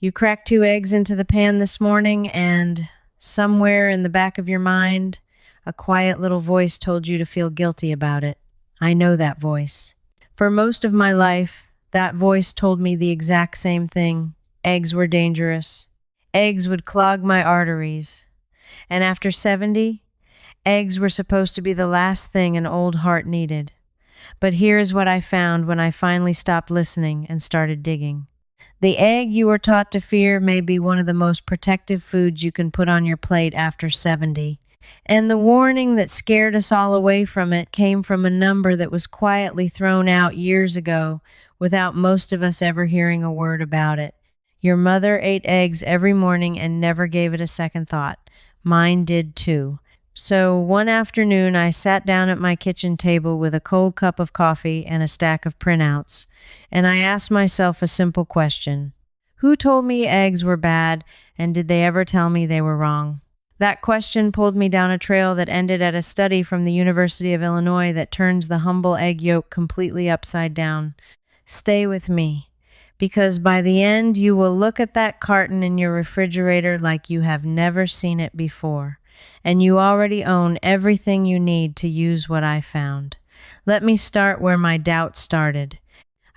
You cracked two eggs into the pan this morning, and somewhere in the back of your mind, a quiet little voice told you to feel guilty about it. I know that voice. For most of my life, that voice told me the exact same thing. Eggs were dangerous. Eggs would clog my arteries. And after 70, eggs were supposed to be the last thing an old heart needed. But here's what I found when I finally stopped listening and started digging. The egg you were taught to fear may be one of the most protective foods you can put on your plate after 70. And the warning that scared us all away from it came from a number that was quietly thrown out years ago without most of us ever hearing a word about it. Your mother ate eggs every morning and never gave it a second thought. Mine did too. So one afternoon, I sat down at my kitchen table with a cold cup of coffee and a stack of printouts, and I asked myself a simple question. Who told me eggs were bad, and did they ever tell me they were wrong? That question pulled me down a trail that ended at a study from the University of Illinois that turns the humble egg yolk completely upside down. Stay with me, because by the end, you will look at that carton in your refrigerator like you have never seen it before. And you already own everything you need to use what I found. Let me start where my doubt started.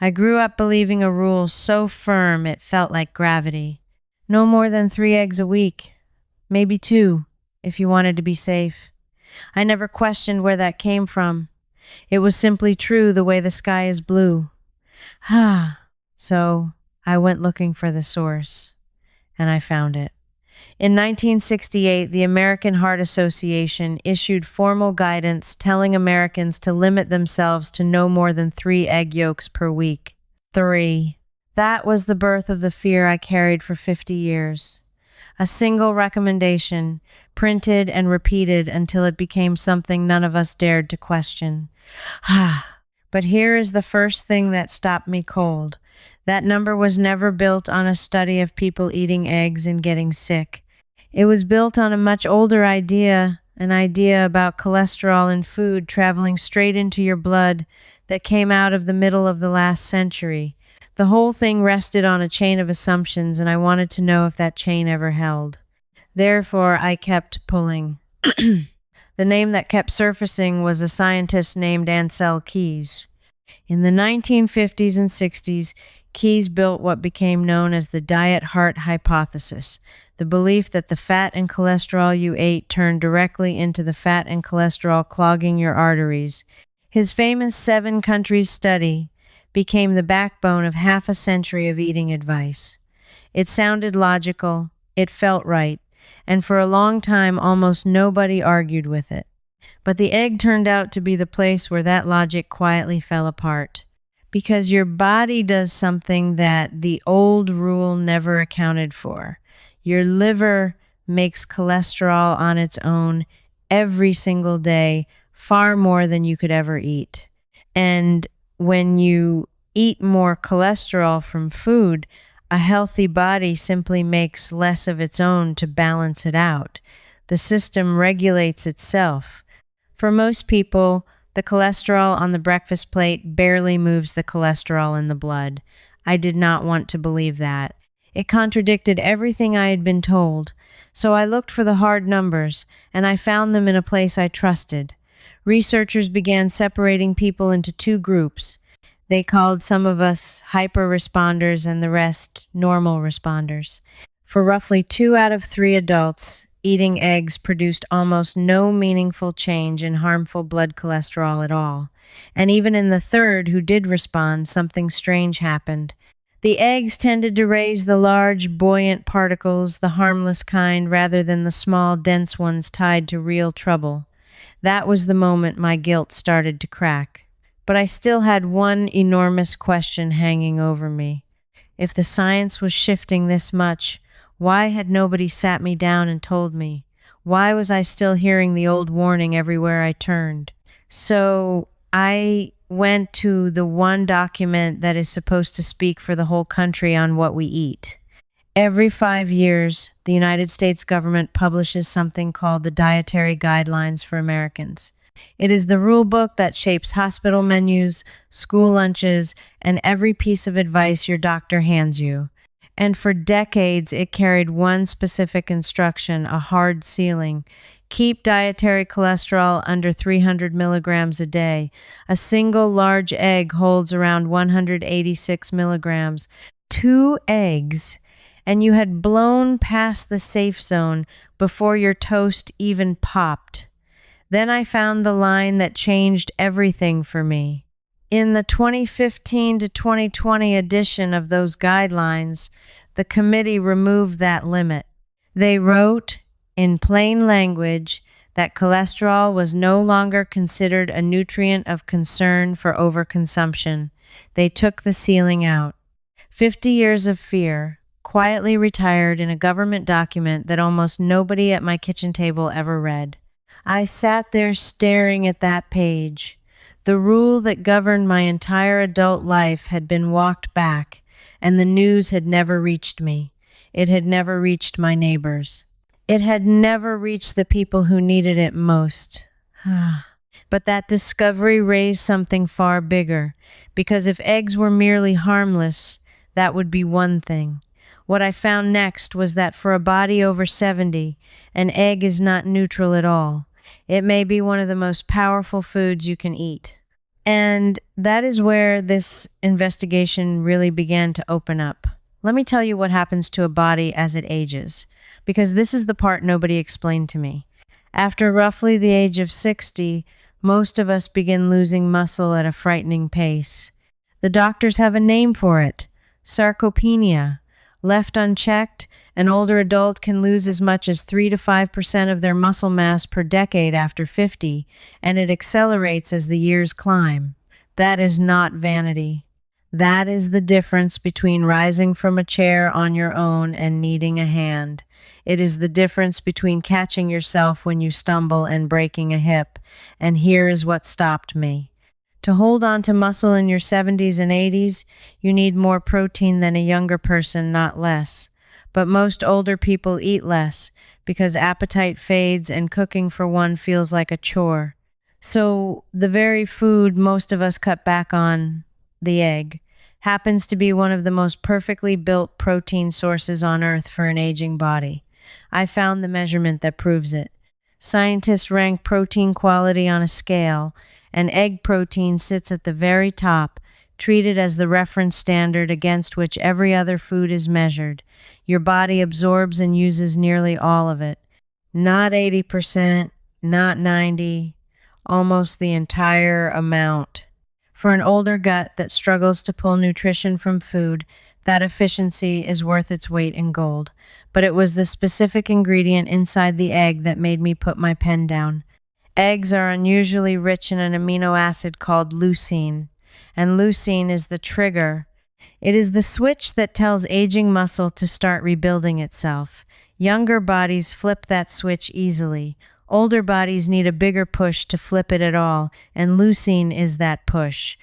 I grew up believing a rule so firm it felt like gravity. No more than 3 eggs a week. Maybe 2, if you wanted to be safe. I never questioned where that came from. It was simply true the way the sky is blue. So I went looking for the source, and I found it. In 1968, the American Heart Association issued formal guidance telling Americans to limit themselves to no more than 3 egg yolks per week. 3. That was the birth of the fear I carried for 50 years. A single recommendation, printed and repeated until it became something none of us dared to question. But here is the first thing that stopped me cold. That number was never built on a study of people eating eggs and getting sick. It was built on a much older idea, an idea about cholesterol in food traveling straight into your blood that came out of the middle of the last century. The whole thing rested on a chain of assumptions, and I wanted to know if that chain ever held. Therefore, I kept pulling. The name that kept surfacing was a scientist named Ansel Keys. In the 1950s and 60s, Keys built what became known as the diet-heart hypothesis, the belief that the fat and cholesterol you ate turned directly into the fat and cholesterol clogging your arteries. His famous 7 countries study became the backbone of half a century of eating advice. It sounded logical, it felt right, and for a long time almost nobody argued with it. But the egg turned out to be the place where that logic quietly fell apart. Because your body does something that the old rule never accounted for. Your liver makes cholesterol on its own every single day, far more than you could ever eat. And when you eat more cholesterol from food, a healthy body simply makes less of its own to balance it out. The system regulates itself. For most people, the cholesterol on the breakfast plate barely moves the cholesterol in the blood. I did not want to believe that. It contradicted everything I had been told. So I looked for the hard numbers, and I found them in a place I trusted. Researchers began separating people into 2 groups. They called some of us hyper responders and the rest normal responders. For roughly 2 out of 3 adults, eating eggs produced almost no meaningful change in harmful blood cholesterol at all. And even in the third who did respond, something strange happened. The eggs tended to raise the large, buoyant particles, the harmless kind, rather than the small, dense ones tied to real trouble. That was the moment my guilt started to crack. But I still had one enormous question hanging over me. If the science was shifting this much, why had nobody sat me down and told me? Why was I still hearing the old warning everywhere I turned? So I went to the one document that is supposed to speak for the whole country on what we eat. Every 5 years, the United States government publishes something called the Dietary Guidelines for Americans. It is the rule book that shapes hospital menus, school lunches, and every piece of advice your doctor hands you. And for decades, it carried one specific instruction, a hard ceiling. Keep dietary cholesterol under 300 milligrams a day. A single large egg holds around 186 milligrams. Two eggs, and you had blown past the safe zone before your toast even popped. Then I found the line that changed everything for me. In the 2015 to 2020 edition of those guidelines, the committee removed that limit. They wrote, in plain language, that cholesterol was no longer considered a nutrient of concern for overconsumption. They took the ceiling out. 50 years of fear, quietly retired in a government document that almost nobody at my kitchen table ever read. I sat there staring at that page. The rule that governed my entire adult life had been walked back, and the news had never reached me. It had never reached my neighbors. It had never reached the people who needed it most. But that discovery raised something far bigger, because if eggs were merely harmless, that would be one thing. What I found next was that for a body over 70, an egg is not neutral at all. It may be one of the most powerful foods you can eat. And that is where this investigation really began to open up. Let me tell you what happens to a body as it ages, because this is the part nobody explained to me. After roughly the age of 60, most of us begin losing muscle at a frightening pace. The doctors have a name for it: sarcopenia. Left unchecked, an older adult can lose as much as 3 to 5% of their muscle mass per decade after 50, and it accelerates as the years climb. That is not vanity. That is the difference between rising from a chair on your own and needing a hand. It is the difference between catching yourself when you stumble and breaking a hip. And here is what stopped me. To hold on to muscle in your 70s and 80s, you need more protein than a younger person, not less. But most older people eat less because appetite fades and cooking for one feels like a chore. So the very food most of us cut back on, the egg, happens to be one of the most perfectly built protein sources on Earth for an aging body. I found the measurement that proves it. Scientists rank protein quality on a scale, and egg protein sits at the very top, treated as the reference standard against which every other food is measured. Your body absorbs and uses nearly all of it. Not 80%, not 90%, almost the entire amount. For an older gut that struggles to pull nutrition from food, that efficiency is worth its weight in gold. But it was the specific ingredient inside the egg that made me put my pen down. Eggs are unusually rich in an amino acid called leucine, and leucine is the trigger. It is the switch that tells aging muscle to start rebuilding itself. Younger bodies flip that switch easily. Older bodies need a bigger push to flip it at all, and leucine is that push.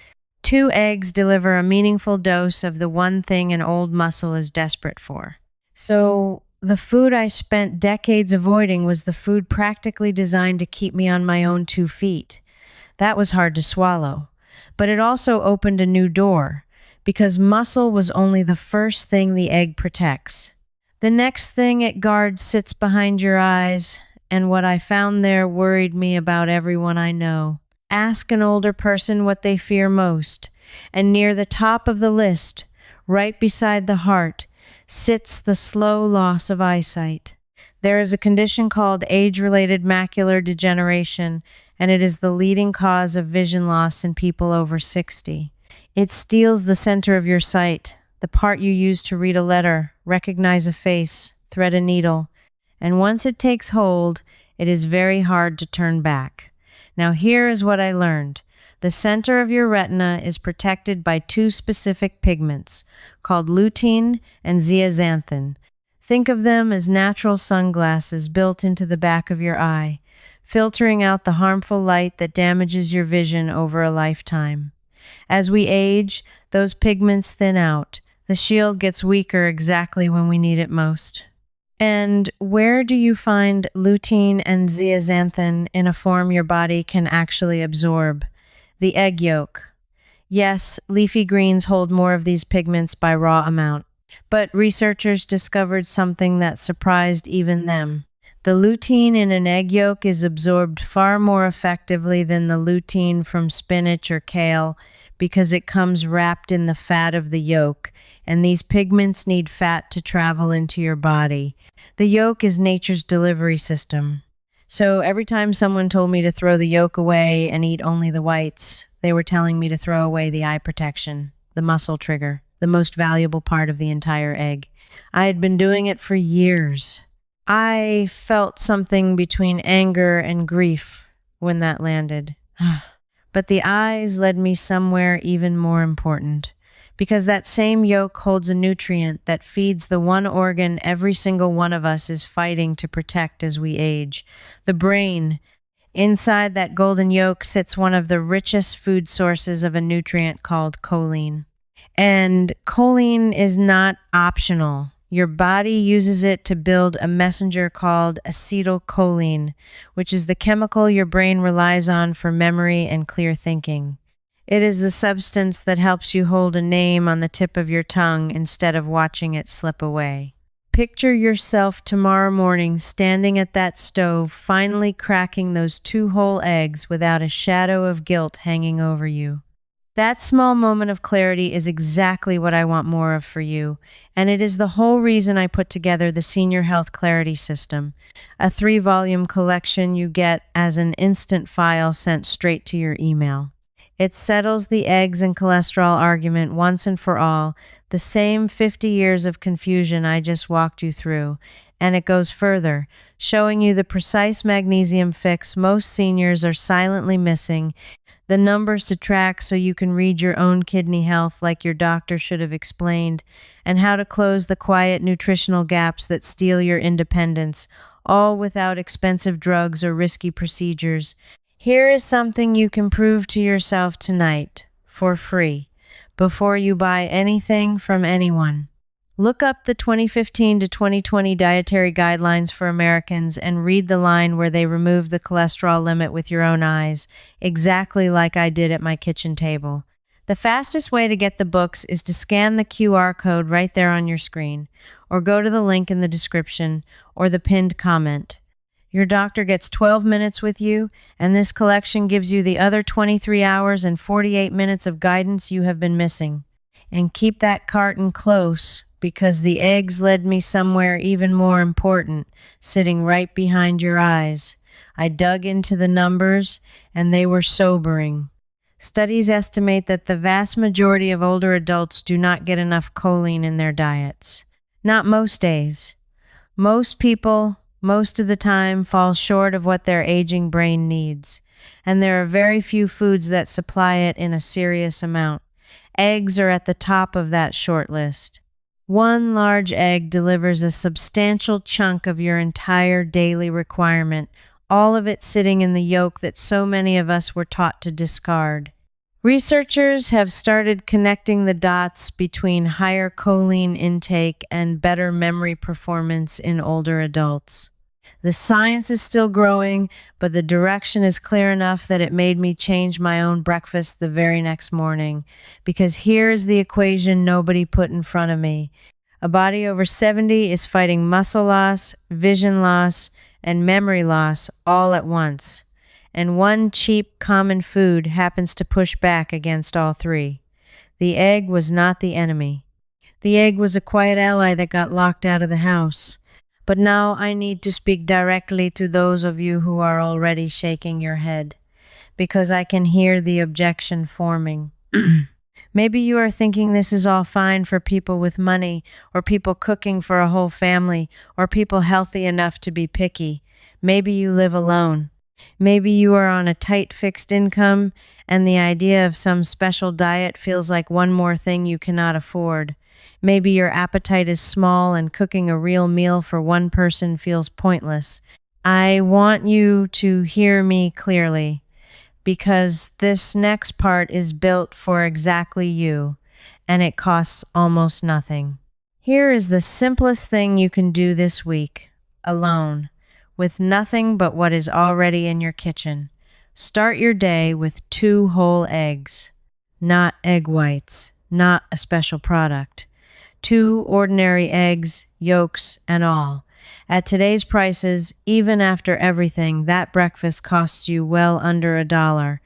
2 eggs deliver a meaningful dose of the one thing an old muscle is desperate for. So, the food I spent decades avoiding was the food practically designed to keep me on my own 2 feet. That was hard to swallow. But it also opened a new door, because muscle was only the first thing the egg protects. The next thing it guards sits behind your eyes, and what I found there worried me about everyone I know. Ask an older person what they fear most, and near the top of the list, right beside the heart, sits the slow loss of eyesight. There is a condition called age-related macular degeneration, and it is the leading cause of vision loss in people over 60. It steals the center of your sight, the part you use to read a letter, recognize a face, thread a needle, and once it takes hold, it is very hard to turn back. Now here is what I learned. The center of your retina is protected by 2 specific pigments, called lutein and zeaxanthin. Think of them as natural sunglasses built into the back of your eye, filtering out the harmful light that damages your vision over a lifetime. As we age, those pigments thin out. The shield gets weaker exactly when we need it most. And where do you find lutein and zeaxanthin in a form your body can actually absorb? The egg yolk. Yes, leafy greens hold more of these pigments by raw amount. But researchers discovered something that surprised even them. The lutein in an egg yolk is absorbed far more effectively than the lutein from spinach or kale because it comes wrapped in the fat of the yolk, and these pigments need fat to travel into your body. The yolk is nature's delivery system. So every time someone told me to throw the yolk away and eat only the whites, they were telling me to throw away the eye protection, the muscle trigger, the most valuable part of the entire egg. I had been doing it for years. I felt something between anger and grief when that landed. But the eyes led me somewhere even more important, because that same yolk holds a nutrient that feeds the one organ every single one of us is fighting to protect as we age, the brain. Inside that golden yolk sits one of the richest food sources of a nutrient called choline. And choline is not optional. Your body uses it to build a messenger called acetylcholine, which is the chemical your brain relies on for memory and clear thinking. It is the substance that helps you hold a name on the tip of your tongue instead of watching it slip away. Picture yourself tomorrow morning standing at that stove, finally cracking those 2 whole eggs without a shadow of guilt hanging over you. That small moment of clarity is exactly what I want more of for you, and it is the whole reason I put together the Senior Health Clarity System, a 3-volume collection you get as an instant file sent straight to your email. It settles the eggs and cholesterol argument once and for all, the same 50 years of confusion I just walked you through, and it goes further, showing you the precise magnesium fix most seniors are silently missing, the numbers to track so you can read your own kidney health like your doctor should have explained, and how to close the quiet nutritional gaps that steal your independence, all without expensive drugs or risky procedures. Here is something you can prove to yourself tonight, for free, before you buy anything from anyone. Look up the 2015 to 2020 dietary guidelines for Americans and read the line where they remove the cholesterol limit with your own eyes, exactly like I did at my kitchen table. The fastest way to get the books is to scan the QR code right there on your screen, or go to the link in the description or the pinned comment. Your doctor gets 12 minutes with you, and this collection gives you the other 23 hours and 48 minutes of guidance you have been missing. And keep that carton close, because the eggs led me somewhere even more important, sitting right behind your eyes. I dug into the numbers, and they were sobering. Studies estimate that the vast majority of older adults do not get enough choline in their diets. Not most days. Most people, most of the time, fall short of what their aging brain needs, and there are very few foods that supply it in a serious amount. Eggs are at the top of that short list. One large egg delivers a substantial chunk of your entire daily requirement, all of it sitting in the yolk that so many of us were taught to discard. Researchers have started connecting the dots between higher choline intake and better memory performance in older adults. The science is still growing, but the direction is clear enough that it made me change my own breakfast the very next morning. Because here is the equation nobody put in front of me. A body over 70 is fighting muscle loss, vision loss, and memory loss all at once. And one cheap, common food happens to push back against all 3. The egg was not the enemy. The egg was a quiet ally that got locked out of the house. But now I need to speak directly to those of you who are already shaking your head, because I can hear the objection forming. Maybe you are thinking this is all fine for people with money, or people cooking for a whole family, or people healthy enough to be picky. Maybe you live alone. Maybe you are on a tight fixed income, and the idea of some special diet feels like one more thing you cannot afford. Maybe your appetite is small and cooking a real meal for one person feels pointless. I want you to hear me clearly, because this next part is built for exactly you, and it costs almost nothing. Here is the simplest thing you can do this week, alone, with nothing but what is already in your kitchen. Start your day with 2 whole eggs, not egg whites, not a special product. 2 ordinary eggs, yolks, and all. At today's prices, even after everything, that breakfast costs you well under $1.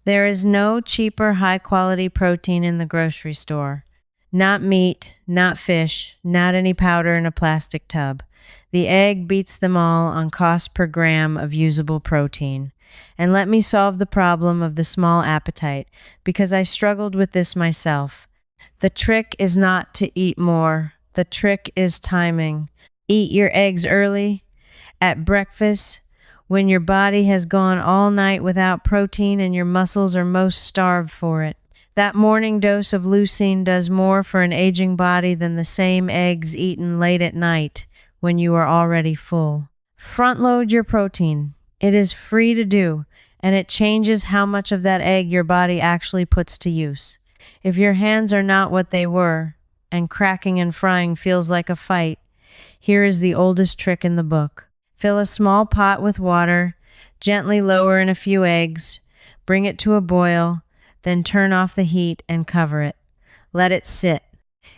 There is no cheaper, high quality protein in the grocery store. Not meat, not fish, not any powder in a plastic tub. The egg beats them all on cost per gram of usable protein. And let me solve the problem of the small appetite, because I struggled with this myself. The trick is not to eat more. The trick is timing. Eat your eggs early, at breakfast, when your body has gone all night without protein and your muscles are most starved for it. That morning dose of leucine does more for an aging body than the same eggs eaten late at night when you are already full. Front load your protein. It is free to do, and it changes how much of that egg your body actually puts to use. If your hands are not what they were, and cracking and frying feels like a fight, here is the oldest trick in the book. Fill a small pot with water, gently lower in a few eggs, bring it to a boil, then turn off the heat and cover it. Let it sit.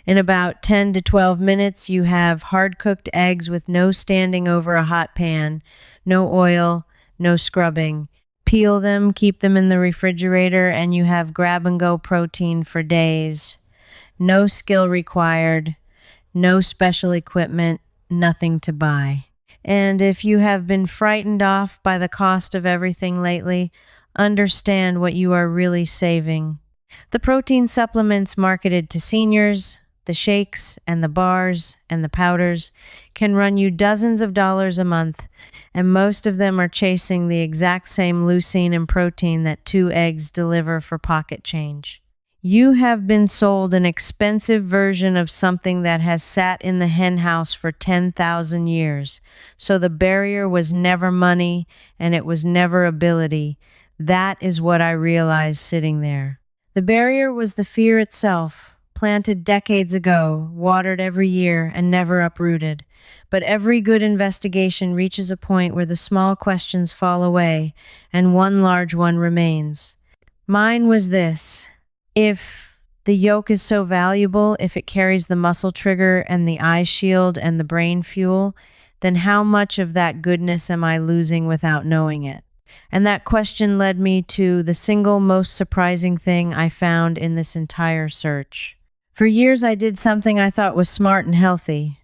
In about 10 to 12 minutes, you have hard-cooked eggs with no standing over a hot pan, no oil, no scrubbing. Peel them, keep them in the refrigerator, and you have grab-and-go protein for days. No skill required, no special equipment, nothing to buy. And if you have been frightened off by the cost of everything lately, understand what you are really saving. The protein supplements marketed to seniors, the shakes and the bars and the powders, can run you dozens of dollars a month, and most of them are chasing the exact same leucine and protein that 2 eggs deliver for pocket change. You have been sold an expensive version of something that has sat in the henhouse for 10,000 years. So the barrier was never money and it was never ability. That is what I realized sitting there. The barrier was the fear itself, planted decades ago, watered every year, and never uprooted. But every good investigation reaches a point where the small questions fall away and one large one remains. Mine was this. If the yolk is so valuable, if it carries the muscle trigger and the eye shield and the brain fuel, then how much of that goodness am I losing without knowing it? And that question led me to the single most surprising thing I found in this entire search. For years, I did something I thought was smart and healthy.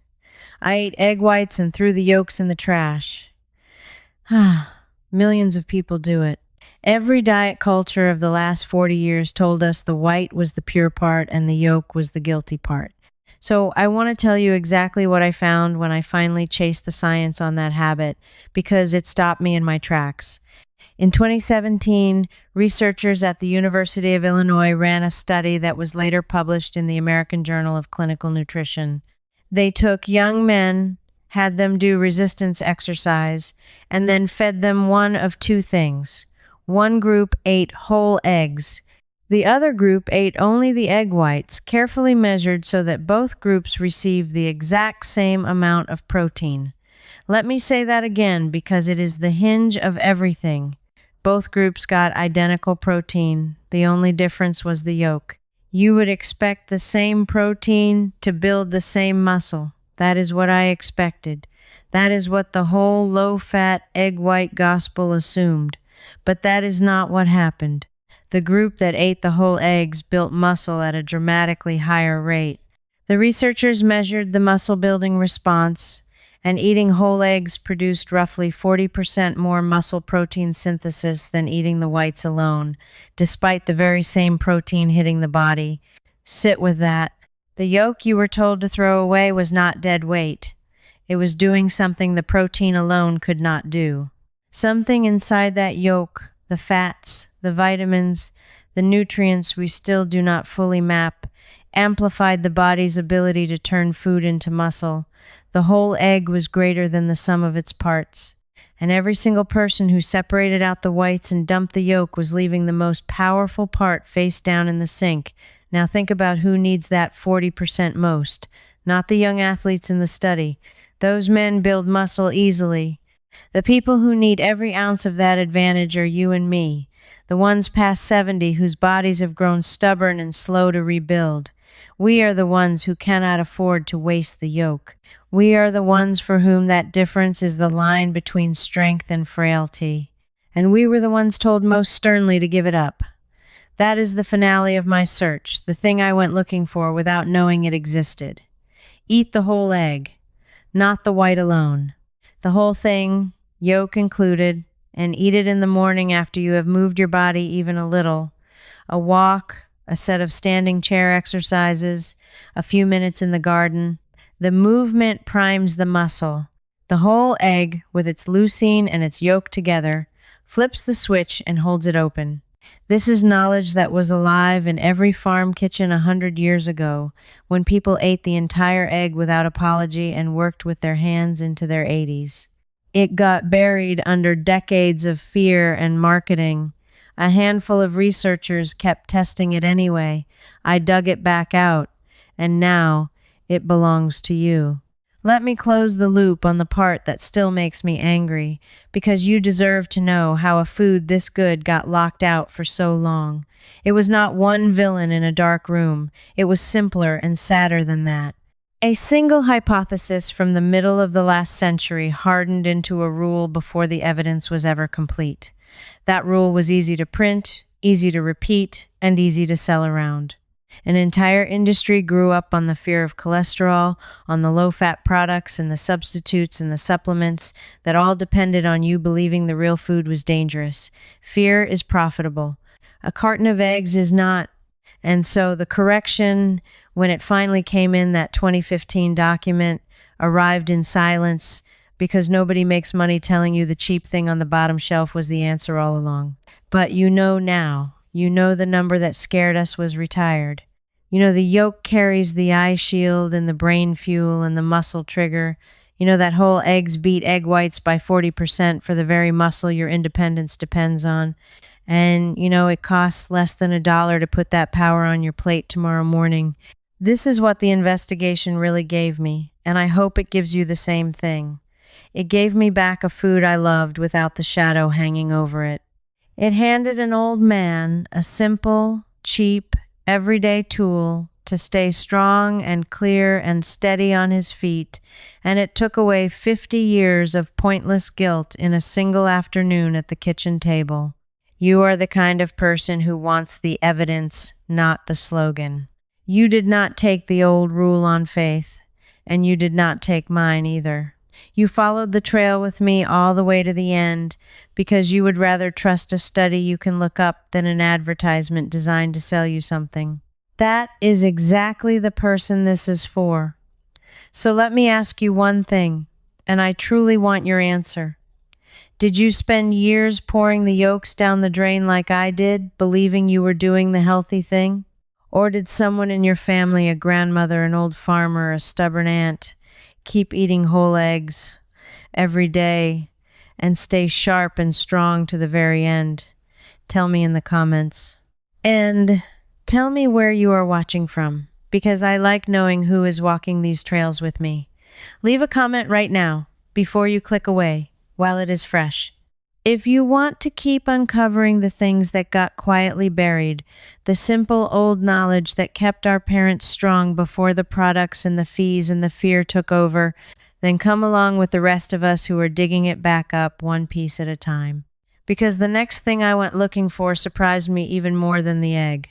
I ate egg whites and threw the yolks in the trash. Millions of people do it. Every diet culture of the last 40 years told us the white was the pure part and the yolk was the guilty part. So I want to tell you exactly what I found when I finally chased the science on that habit, because it stopped me in my tracks. In 2017, researchers at the University of Illinois ran a study that was later published in the American Journal of Clinical Nutrition. They took young men, had them do resistance exercise, and then fed them one of 2 things. One group ate whole eggs. The other group ate only the egg whites, carefully measured so that both groups received the exact same amount of protein. Let me say that again because it is the hinge of everything. Both groups got identical protein. The only difference was the yolk. You would expect the same protein to build the same muscle. That is what I expected. That is what the whole low-fat, egg white gospel assumed. But that is not what happened. The group that ate the whole eggs built muscle at a dramatically higher rate. The researchers measured the muscle-building response, and eating whole eggs produced roughly 40% more muscle protein synthesis than eating the whites alone, despite the very same protein hitting the body. Sit with that. The yolk you were told to throw away was not dead weight. It was doing something the protein alone could not do. Something inside that yolk, the fats, the vitamins, the nutrients we still do not fully map, amplified the body's ability to turn food into muscle. The whole egg was greater than the sum of its parts. And every single person who separated out the whites and dumped the yolk was leaving the most powerful part face down in the sink. Now think about who needs that 40% most. Not the young athletes in the study. Those men build muscle easily. The people who need every ounce of that advantage are you and me, the ones past 70 whose bodies have grown stubborn and slow to rebuild. We are the ones who cannot afford to waste the yolk. We are the ones for whom that difference is the line between strength and frailty. And we were the ones told most sternly to give it up. That is the finale of my search, the thing I went looking for without knowing it existed. Eat the whole egg, not the white alone. The whole thing, yolk included, and eat it in the morning after you have moved your body even a little. A walk, a set of standing chair exercises, a few minutes in the garden. The movement primes the muscle. The whole egg, with its leucine and its yolk together, flips the switch and holds it open. This is knowledge that was alive in every farm kitchen 100 years ago, when people ate the entire egg without apology and worked with their hands into their 80s. It got buried under decades of fear and marketing. A handful of researchers kept testing it anyway. I dug it back out, and now it belongs to you. Let me close the loop on the part that still makes me angry, because you deserve to know how a food this good got locked out for so long. It was not one villain in a dark room. It was simpler and sadder than that. A single hypothesis from the middle of the last century hardened into a rule before the evidence was ever complete. That rule was easy to print, easy to repeat, and easy to sell around. An entire industry grew up on the fear of cholesterol, on the low-fat products and the substitutes and the supplements that all depended on you believing the real food was dangerous. Fear is profitable. A carton of eggs is not. And so the correction, when it finally came in, that 2015 document, arrived in silence because nobody makes money telling you the cheap thing on the bottom shelf was the answer all along. But you know now. You know the number that scared us was retired. You know the yolk carries the eye shield and the brain fuel and the muscle trigger. You know that whole eggs beat egg whites by 40% for the very muscle your independence depends on. And, you know, it costs less than $1 to put that power on your plate tomorrow morning. This is what the investigation really gave me, and I hope it gives you the same thing. It gave me back a food I loved without the shadow hanging over it. It handed an old man a simple, cheap, everyday tool to stay strong and clear and steady on his feet, and it took away 50 years of pointless guilt in a single afternoon at the kitchen table. You are the kind of person who wants the evidence, not the slogan. You did not take the old rule on faith, and you did not take mine either. You followed the trail with me all the way to the end because you would rather trust a study you can look up than an advertisement designed to sell you something. That is exactly the person this is for. So let me ask you one thing, and I truly want your answer. Did you spend years pouring the yolks down the drain like I did, believing you were doing the healthy thing? Or did someone in your family, a grandmother, an old farmer, a stubborn aunt, keep eating whole eggs every day and stay sharp and strong to the very end? Tell me in the comments. And tell me where you are watching from, because I like knowing who is walking these trails with me. Leave a comment right now before you click away while it is fresh. If you want to keep uncovering the things that got quietly buried, the simple old knowledge that kept our parents strong before the products and the fees and the fear took over, then come along with the rest of us who are digging it back up one piece at a time. Because the next thing I went looking for surprised me even more than the egg.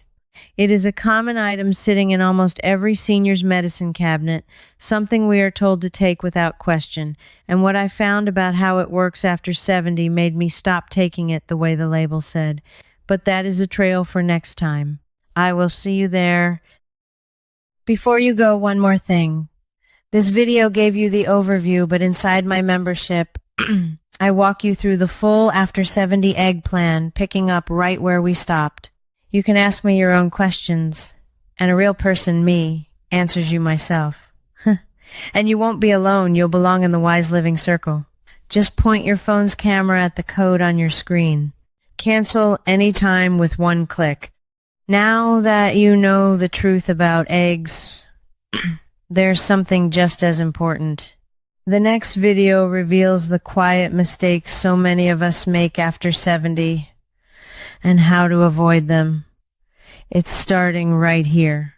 It is a common item sitting in almost every senior's medicine cabinet, something we are told to take without question, and what I found about how it works after 70 made me stop taking it the way the label said. But that is a trail for next time. I will see you there. Before you go, one more thing. This video gave you the overview, but inside my membership, I walk you through the full after 70 egg plan, picking up right where we stopped. You can ask me your own questions, and a real person, me, answers you myself. And you won't be alone. You'll belong in the Wise Living Circle. Just point your phone's camera at the code on your screen. Cancel anytime with one click. Now that you know the truth about eggs, there's something just as important. The next video reveals the quiet mistakes so many of us make after 70 and how to avoid them. It's starting right here.